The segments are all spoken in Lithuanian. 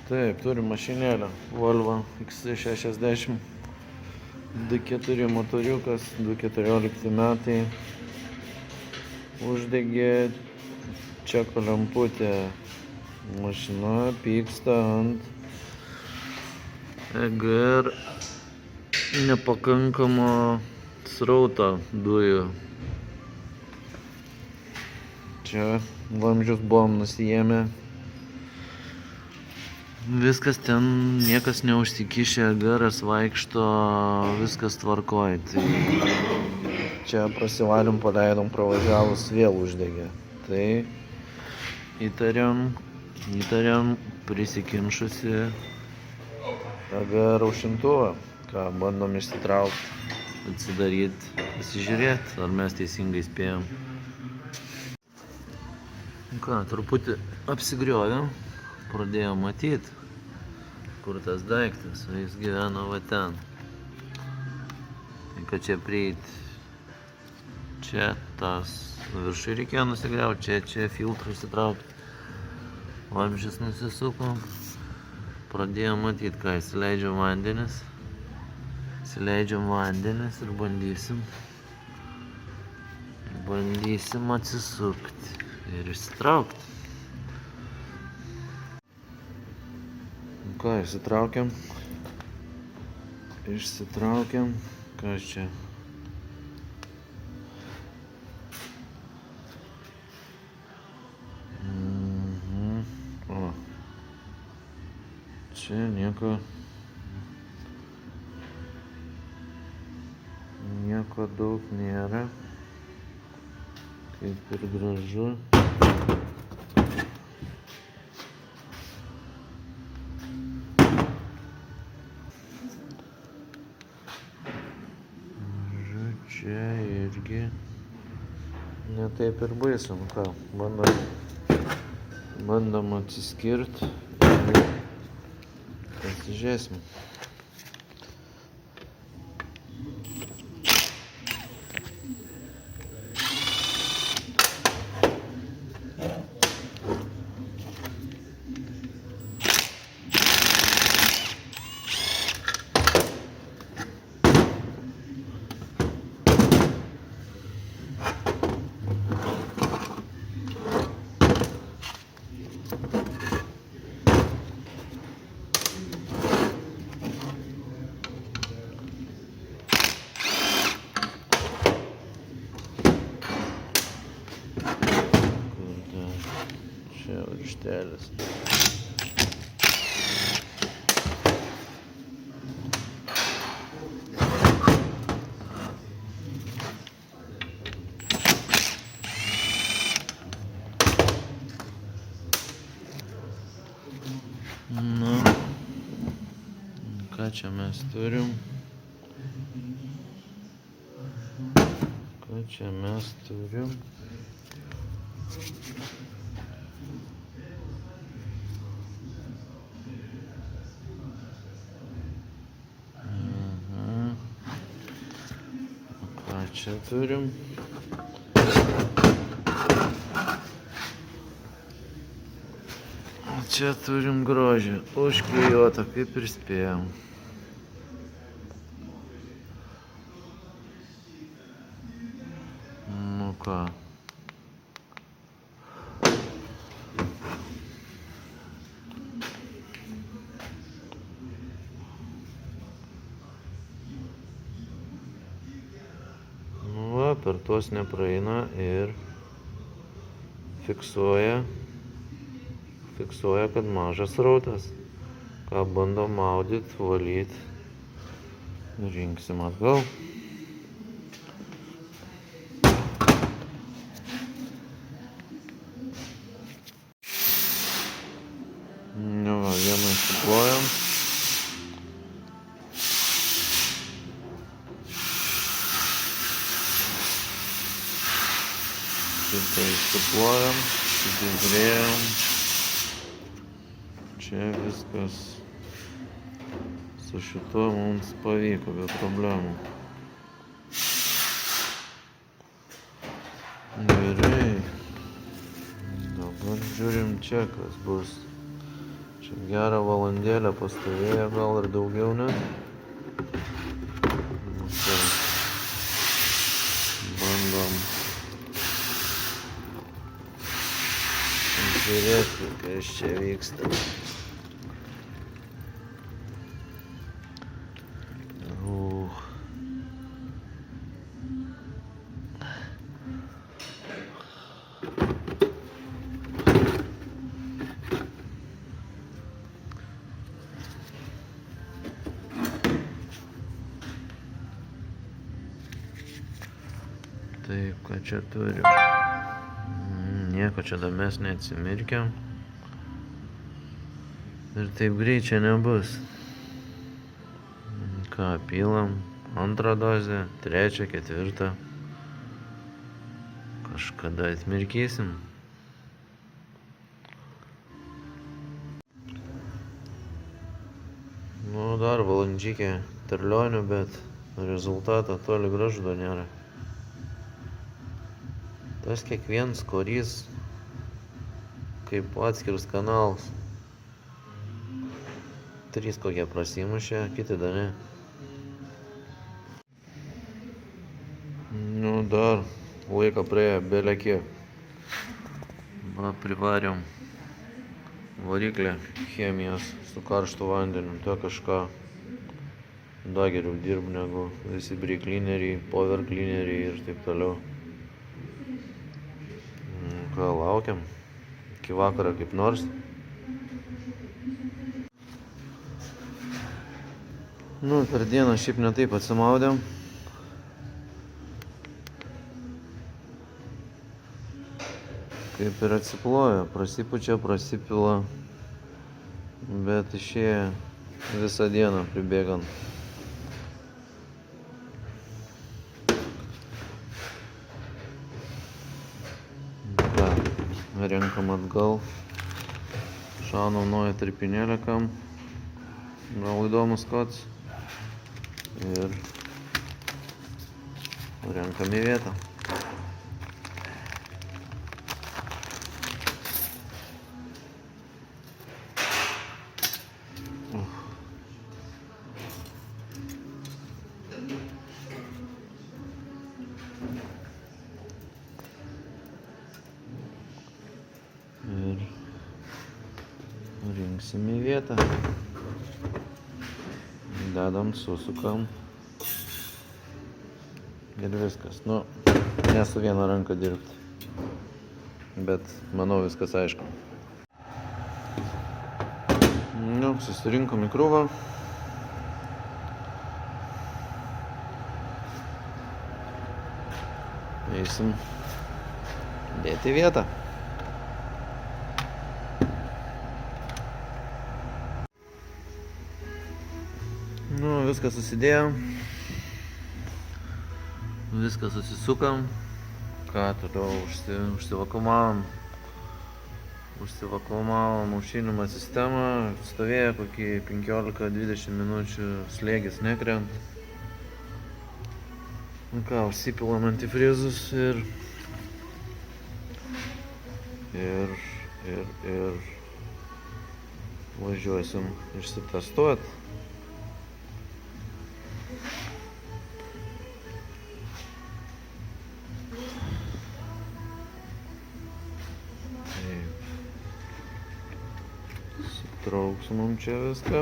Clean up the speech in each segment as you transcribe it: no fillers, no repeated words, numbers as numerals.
Taip, turim mašinėlę Volvo XC60 2.4 motoriukas, 2014 metai. Uždegė čeko lemputė. Mašina pyksta ant EGR nepakankamo srauto dujų. Čia vamzdžius buvom nusijėmę. Viskas ten, niekas neužsikišė, EGR'as vaikšto, viskas tvarkoj. Tai čia prasivalėm, paleidom, pravažiavus vėl uždegė. Tai įtariam prisikimšusi EGR aušintuvą. Ką, bandom išsitraukti, atsidaryti, pasižiūrėti, ar mes teisingai spėjom. Ką, truputį apsigriovėm, pradėjom matyti, kur tas daiktas, o jis gyvena va ten. Tai kad čia prieit, čia tas viršui reikėjo nusigriauti, čia filtrą įsitraukti, vamzdžius nusisukom, pradėjom matyti, ką įsileidžiam vandenis ir bandysim atsisukti ir išsitraukti. Ką, išsitraukiam, kas čia? O, čia nieko daug nėra, kaip ir gražu. Čia irgi ne taip ir baisu, nu ką, bandom atsiskirti ir pasižiūrėsim. Čia varžtelis. Nu, ką čia mes turim? Čia turim. Čia turim grožį, užklijuotą, kaip ir spėjom. Nu ką. Per tuos nepraeina ir fiksuoja, kad mažas srautas. Ką bandom maudyti, valyti, rinksim atgal. Nu va, vieną išsiplojam. Šitą išsiplojam, išgrėjom. Čia viskas su šituo mums pavyko be problemų. Gerai. Dabar žiūrim čia, kas bus. Čia gerą valandėlę pastovėjo, gal ir daugiau net. Nu, tai bandom žiūrėti, kas čia vyksta. Taip, ką čia turim? Nieko čia mes neatsimirkiam. Ir taip greit čia nebus. Ką, pilam antrą dozę, trečią, ketvirtą. Kažkada atmirkysim. Nu, dar valandžykė terlionių, bet rezultato toli gražu dar nėra. Tas kiekvienas korys kaip atskiras kanalas. 3 kokie prasimušė, kiti dar ne. Nu, dar laiką praėjo belė kiek. Va, privarėm variklę chemijos su karštu vandeniu. Tai kažką dar geriau dirb negu visi briklineriai, power cleaneriai ir taip toliau. Ką, laukiam iki vakaro kaip nors. Nu, per dieną šiaip ne taip atsimaudėm. Kaip ir atsiplojo, prasipučia, prasipila, bet išėjo visą dieną pribėgant. Renkam atgal, šaunam naują tarpinėlę kam, gal įdomus kods ir renkam į vietą. Ir rinksim į vietą. Dedam, susukam. Ir viskas. Nu, nesu vieną ranką dirbti. Bet manau viskas aišku. Nu, susirinkom į krūvą. Eisim dėti į vietą. Nu, viską susidėjom, viską susisukam, ką toliau užsivakuumavom aušinimo sistemą, stovėjo kokį 15-20 minučių, slėgis nekrent. Nu ką, užsipilam antifrizus ir važiuosim išsitestuot. Trauksim čia viską.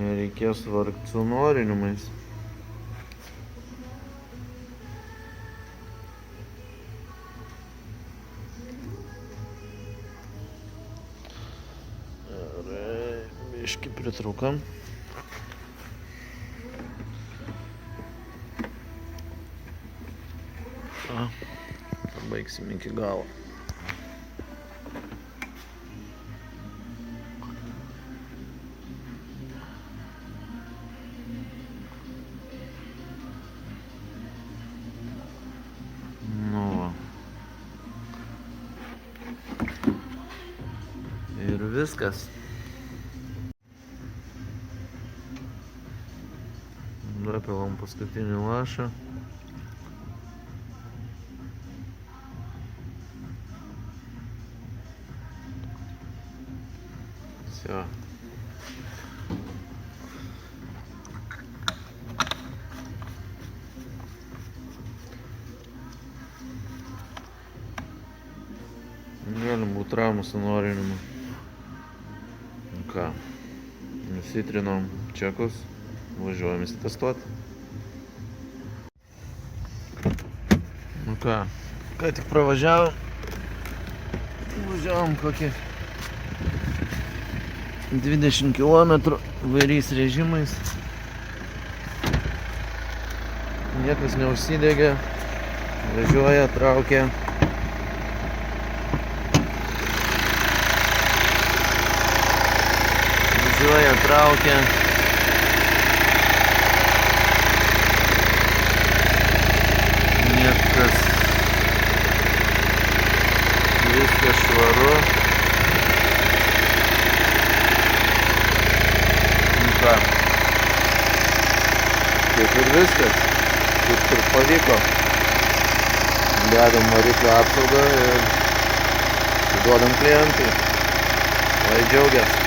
Nereikės vargti su nuorinimais. Biškį pritrūkam. Baigsim iki galo. Nu va. Ir viskas. Dapilam paskutinį lašą. Все. Galim būt ramus nuorinimą. Nu ką, nusitrinom čekus, važiuojam įsitestuoti. Nu ką tik pravažiavom. Važiavom kokį 20 km vairiais režimais. Niekas neužsidegė, važiuoja, traukia. Važiuoja, traukia. Niekas. Viskas švaru. Nu ką. Kaip ir viskas. Kaip ir pavyko. Dedam variklio apsaugą ir duodam klientui. Lai džiaugiasi.